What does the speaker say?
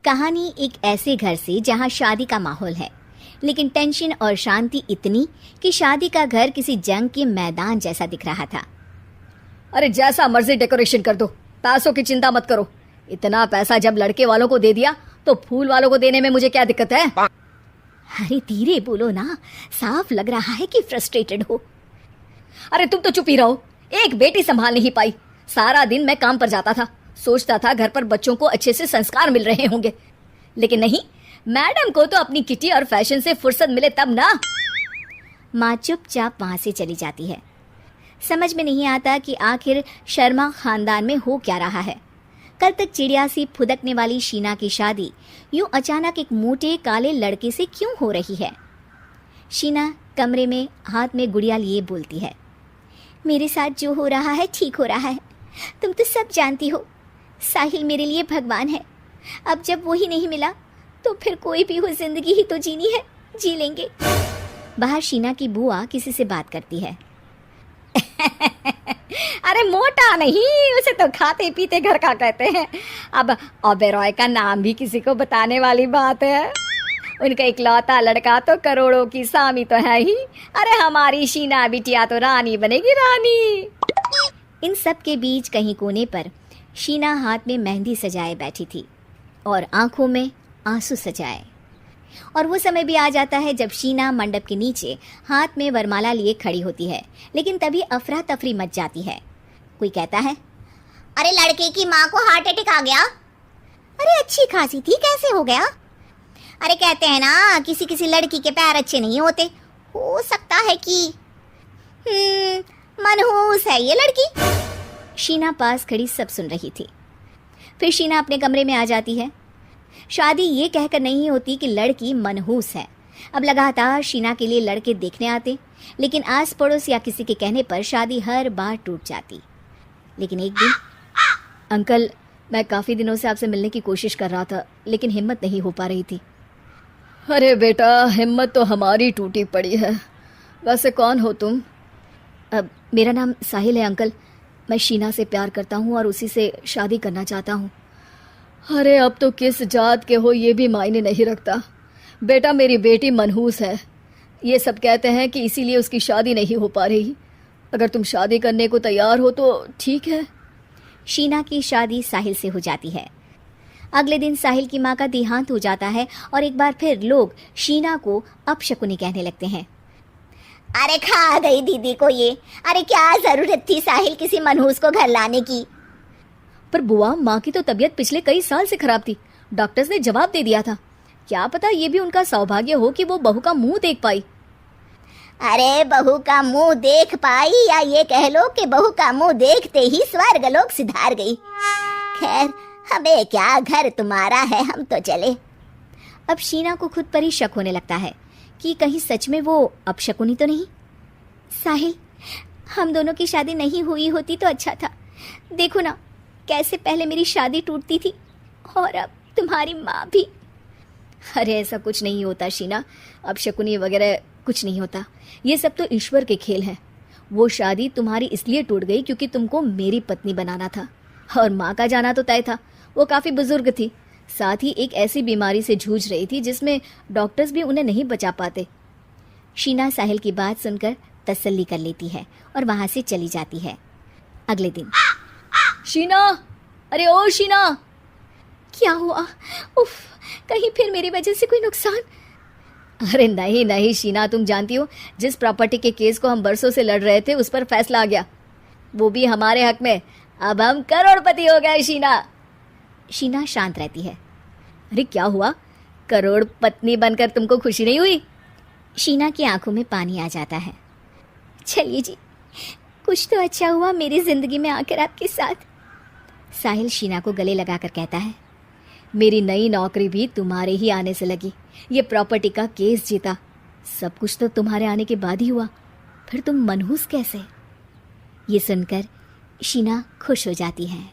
कहानी एक ऐसे घर से जहां शादी का माहौल है, लेकिन टेंशन और शांति इतनी कि शादी का घर किसी जंग के मैदान जैसा दिख रहा था। अरे जैसा मर्जी डेकोरेशन कर दो, पैसों की चिंता मत करो। इतना पैसा जब लड़के वालों को दे दिया तो फूल वालों को देने में मुझे क्या दिक्कत है? अरे धीरे बोलो ना, साफ लग रहा है कि फ्रस्ट्रेटेड हो। अरे तुम तो चुप ही रहो। एक बेटी संभाल नहीं पाई। सारा दिन मैं काम पर जाता था, सोचता था घर पर बच्चों को अच्छे से संस्कार मिल रहे होंगे, लेकिन नहीं, मैडम को तो अपनी किटी और फैशन से फुर्सत मिले तब ना। माँ चुपचाप वहां से चली जाती है। समझ में नहीं आता कि आखिर शर्मा खानदान में हो क्या रहा है। कल तक चिड़िया सी फुदकने वाली शीना की शादी यूं अचानक एक मोटे काले लड़के से क्यों हो रही है? शीना कमरे में हाथ में गुड़िया लिए बोलती है, मेरे साथ जो हो रहा है ठीक हो रहा है। तुम तो सब जानती हो, साहिल मेरे लिए भगवान है। अब जब वो ही नहीं मिला तो फिर कोई भी हो, जिंदगी ही तो जीनी है, जी लेंगे। बाहर शीना की बुआ किसी से बात करती है। अरे मोटा नहीं, उसे तो खाते पीते घर का कहते हैं। अब ओबेरॉय का नाम भी किसी को बताने वाली बात है। उनका इकलौता लड़का तो करोड़ों की सामी तो है ही। अरे हमारी शीना बिटिया तो रानी बनेगी, रानी। इन सब के बीच कहीं कोने पर शीना हाथ में मेहंदी सजाए बैठी थी और आंखों में आंसू सजाए। और वो समय भी आ जाता है जब शीना मंडप के नीचे हाथ में वरमाला लिए खड़ी होती है, लेकिन तभी अफरा तफरी मच जाती है। कोई कहता है, अरे लड़के की माँ को हार्ट अटैक आ गया। अरे अच्छी खासी थी, कैसे हो गया? अरे कहते हैं ना, किसी किसी लड़की के पैर अच्छे नहीं होते, हो सकता है कि मनहूस है ये लड़की। शीना पास खड़ी सब सुन रही थी। फिर शीना अपने कमरे में आ जाती है। शादी ये कहकर नहीं होती कि लड़की मनहूस है। अब लगातार शीना के लिए लड़के देखने आते, लेकिन आस पड़ोस या किसी के कहने पर शादी हर बार टूट जाती। लेकिन एक दिन, अंकल, मैं काफ़ी दिनों से आपसे मिलने की कोशिश कर रहा था, लेकिन हिम्मत नहीं हो पा रही थी। अरे बेटा, हिम्मत तो हमारी टूटी पड़ी है। वैसे कौन हो तुम? अब मेरा नाम साहिल है अंकल। मैं शीना से प्यार करता हूँ और उसी से शादी करना चाहता हूँ। अरे अब तो किस जात के हो ये भी मायने नहीं रखता। बेटा, मेरी बेटी मनहूस है। ये सब कहते हैं कि इसीलिए उसकी शादी नहीं हो पा रही। अगर तुम शादी करने को तैयार हो तो ठीक है। शीना की शादी साहिल से हो जाती है। अगले दिन साहिल की माँ का देहांत हो जाता है और एक बार फिर लोग शीना को अपशकुनी कहने लगते हैं। अरे खा गई दीदी को ये। अरे क्या जरूरत थी साहिल किसी मनहूस को घर लाने की? पर बुआ, माँ की तो तबीयत पिछले कई साल से खराब थी। डॉक्टर्स ने जवाब दे दिया था। क्या पता ये भी उनका सौभाग्य हो कि वो बहू का मुंह देख पाई। अरे बहू का मुंह देख पाई, या ये कह लो कि बहू का मुंह देखते ही स्वर्ग लोक सिधार गई। खैर, हमें क्या, घर तुम्हारा है, हम तो चले। अब शीना को खुद पर ही शक होने लगता है कि कहीं सच में वो अपशकुनी तो नहीं। साहिल, हम दोनों की शादी नहीं हुई होती तो अच्छा था। देखो ना, कैसे पहले मेरी शादी टूटती थी और अब तुम्हारी माँ भी। अरे ऐसा कुछ नहीं होता शीना, अपशकुनी वगैरह कुछ नहीं होता। ये सब तो ईश्वर के खेल हैं। वो शादी तुम्हारी इसलिए टूट गई क्योंकि तुमको मेरी पत्नी बनाना था, और माँ का जाना तो तय था। वो काफ़ी बुजुर्ग थी, साथ ही एक ऐसी बीमारी से जूझ रही थी जिसमें डॉक्टर्स भी उन्हें नहीं बचा पाते। शीना साहिल की बात सुनकर तसल्ली कर लेती है और वहां से चली जाती है। अगले दिन, शीना, अरे ओ शीना। क्या हुआ? उफ, कहीं फिर मेरी वजह से कोई नुकसान? अरे नहीं नहीं शीना, तुम जानती हो, जिस प्रॉपर्टी के केस को हम बरसों से लड़ रहे थे उस पर फैसला आ गया, वो भी हमारे हक में। अब हम करोड़पति हो गए शीना। शीना शांत रहती है। अरे क्या हुआ? करोड़ पत्नी बनकर तुमको खुशी नहीं हुई? शीना की आंखों में पानी आ जाता है। चलिए जी, कुछ तो अच्छा हुआ मेरी जिंदगी में आकर आपके साथ। साहिल शीना को गले लगाकर कहता है, मेरी नई नौकरी भी तुम्हारे ही आने से लगी। ये प्रॉपर्टी का केस जीता, सब कुछ तो तुम्हारे आने के बाद ही हुआ। फिर तुम मनहूस कैसे? ये सुनकर शीना खुश हो जाती है।